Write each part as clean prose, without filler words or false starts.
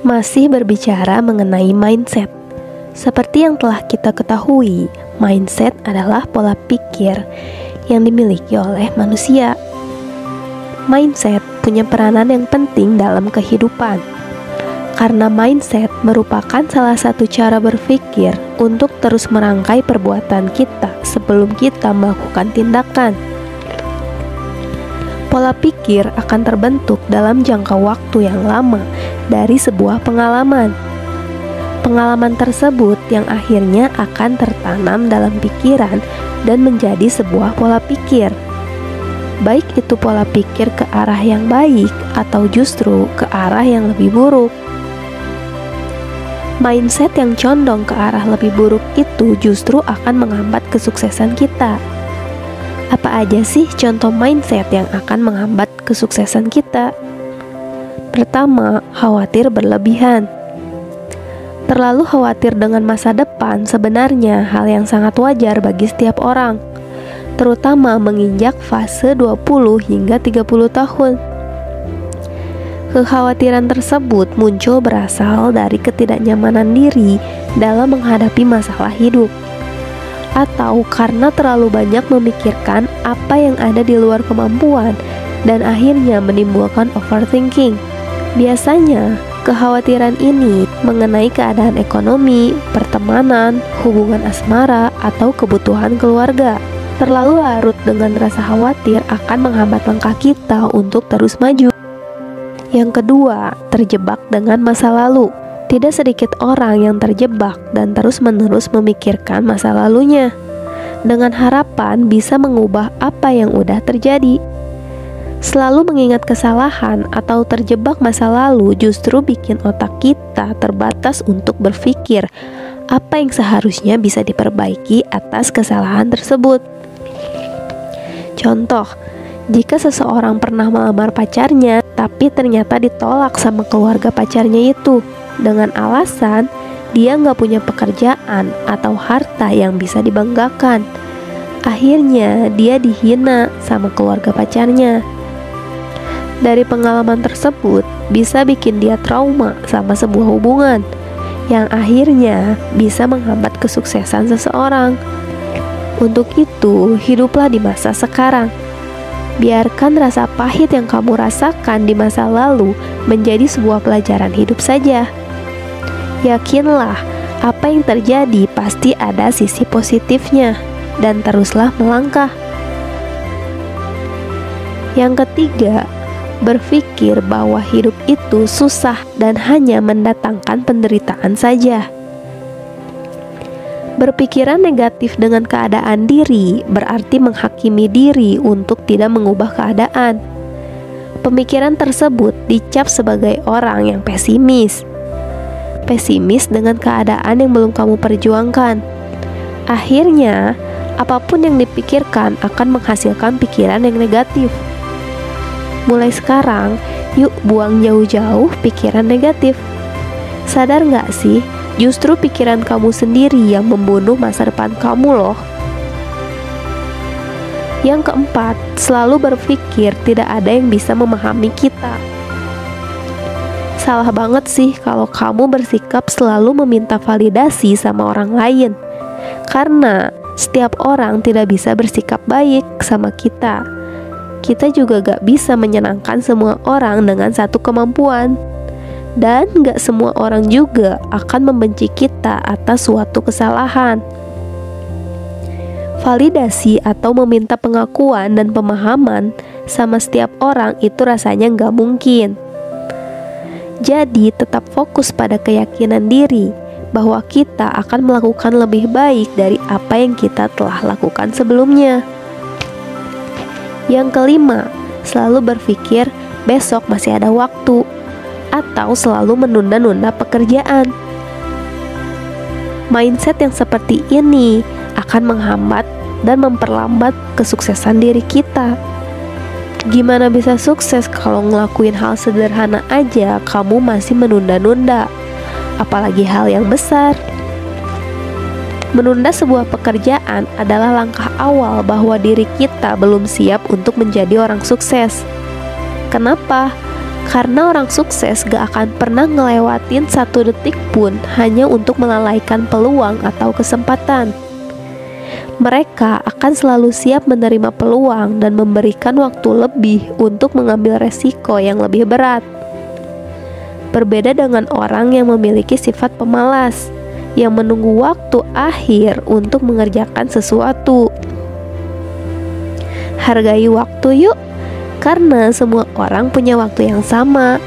Masih berbicara mengenai mindset. Seperti yang telah kita ketahui, mindset adalah pola pikir yang dimiliki oleh manusia. Mindset punya peranan yang penting dalam kehidupan, karena mindset merupakan salah satu cara berpikir untuk terus merangkai perbuatan kita sebelum kita melakukan tindakan. Pola pikir akan terbentuk dalam jangka waktu yang lama dari sebuah pengalaman. Pengalaman tersebut yang akhirnya akan tertanam dalam pikiran dan menjadi sebuah pola pikir. Baik itu pola pikir ke arah yang baik atau justru ke arah yang lebih buruk. Mindset yang condong ke arah lebih buruk itu justru akan menghambat kesuksesan kita. Apa aja sih contoh mindset yang akan menghambat kesuksesan kita? Pertama, khawatir berlebihan. Terlalu khawatir dengan masa depan sebenarnya hal yang sangat wajar bagi setiap orang, terutama menginjak fase 20 hingga 30 tahun. Kekhawatiran tersebut muncul berasal dari ketidaknyamanan diri dalam menghadapi masalah hidup, atau karena terlalu banyak memikirkan apa yang ada di luar kemampuan dan akhirnya menimbulkan overthinking. Biasanya, kekhawatiran ini mengenai keadaan ekonomi, pertemanan, hubungan asmara, atau kebutuhan keluarga. Terlalu larut dengan rasa khawatir akan menghambat langkah kita untuk terus maju. Yang kedua, terjebak dengan masa lalu. Tidak sedikit orang yang terjebak dan terus-menerus memikirkan masa lalunya dengan harapan bisa mengubah apa yang udah terjadi. Selalu mengingat kesalahan atau terjebak masa lalu justru bikin otak kita terbatas untuk berpikir apa yang seharusnya bisa diperbaiki atas kesalahan tersebut. Contoh, jika seseorang pernah melamar pacarnya tapi ternyata ditolak sama keluarga pacarnya itu dengan alasan dia nggak punya pekerjaan atau harta yang bisa dibanggakan. Akhirnya dia dihina sama keluarga pacarnya. Dari pengalaman tersebut bisa bikin dia trauma sama sebuah hubungan yang akhirnya bisa menghambat kesuksesan seseorang. Untuk itu, hiduplah di masa sekarang. Biarkan rasa pahit yang kamu rasakan di masa lalu menjadi sebuah pelajaran hidup saja. Yakinlah, apa yang terjadi pasti ada sisi positifnya, dan teruslah melangkah. Yang ketiga, berpikir bahwa hidup itu susah dan hanya mendatangkan penderitaan saja. Berpikiran negatif dengan keadaan diri berarti menghakimi diri untuk tidak mengubah keadaan. Pemikiran tersebut dicap sebagai orang yang pesimis dengan keadaan yang belum kamu perjuangkan. Akhirnya, apapun yang dipikirkan akan menghasilkan pikiran yang negatif. Mulai sekarang, yuk buang jauh-jauh pikiran negatif. Sadar gak sih, justru pikiran kamu sendiri yang membunuh masa depan kamu loh. Yang keempat, selalu berpikir tidak ada yang bisa memahami kita. Salah banget sih kalau kamu bersikap selalu meminta validasi sama orang lain, karena setiap orang tidak bisa bersikap baik sama kita. Kita juga gak bisa menyenangkan semua orang dengan satu kemampuan, dan gak semua orang juga akan membenci kita atas suatu kesalahan. Validasi atau meminta pengakuan dan pemahaman sama setiap orang itu rasanya gak mungkin. Jadi tetap fokus pada keyakinan diri bahwa kita akan melakukan lebih baik dari apa yang kita telah lakukan sebelumnya. Yang kelima, selalu berpikir besok masih ada waktu, atau selalu menunda-nunda pekerjaan. Mindset yang seperti ini akan menghambat dan memperlambat kesuksesan diri kita. Gimana bisa sukses kalau ngelakuin hal sederhana aja kamu masih menunda-nunda, apalagi hal yang besar? Menunda sebuah pekerjaan adalah langkah awal bahwa diri kita belum siap untuk menjadi orang sukses. Kenapa? Karena orang sukses gak akan pernah ngelewatin 1 detik pun hanya untuk melalaikan peluang atau kesempatan. Mereka akan selalu siap menerima peluang dan memberikan waktu lebih untuk mengambil resiko yang lebih berat. Berbeda dengan orang yang memiliki sifat pemalas, yang menunggu waktu akhir untuk mengerjakan sesuatu. Hargai waktu yuk, karena semua orang punya waktu yang sama.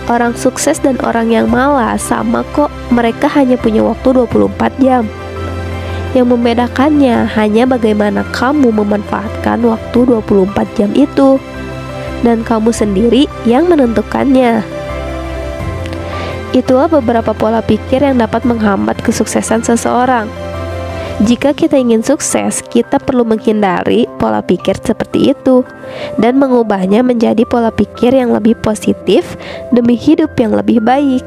Orang sukses dan orang yang malas sama kok, mereka hanya punya waktu 24 jam. Yang membedakannya hanya bagaimana kamu memanfaatkan waktu 24 jam itu. Dan kamu sendiri yang menentukannya. Itulah beberapa pola pikir yang dapat menghambat kesuksesan seseorang. Jika kita ingin sukses, kita perlu menghindari pola pikir seperti itu dan mengubahnya menjadi pola pikir yang lebih positif demi hidup yang lebih baik.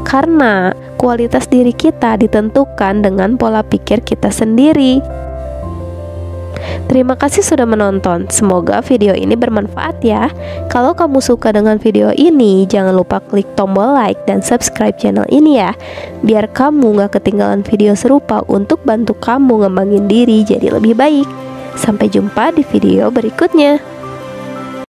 Karena kualitas diri kita ditentukan dengan pola pikir kita sendiri. Terima kasih sudah menonton. Semoga video ini bermanfaat ya. Kalau kamu suka dengan video ini, jangan lupa klik tombol like dan subscribe channel ini ya, biar kamu gak ketinggalan video serupa untuk bantu kamu ngembangin diri jadi lebih baik. Sampai jumpa di video berikutnya.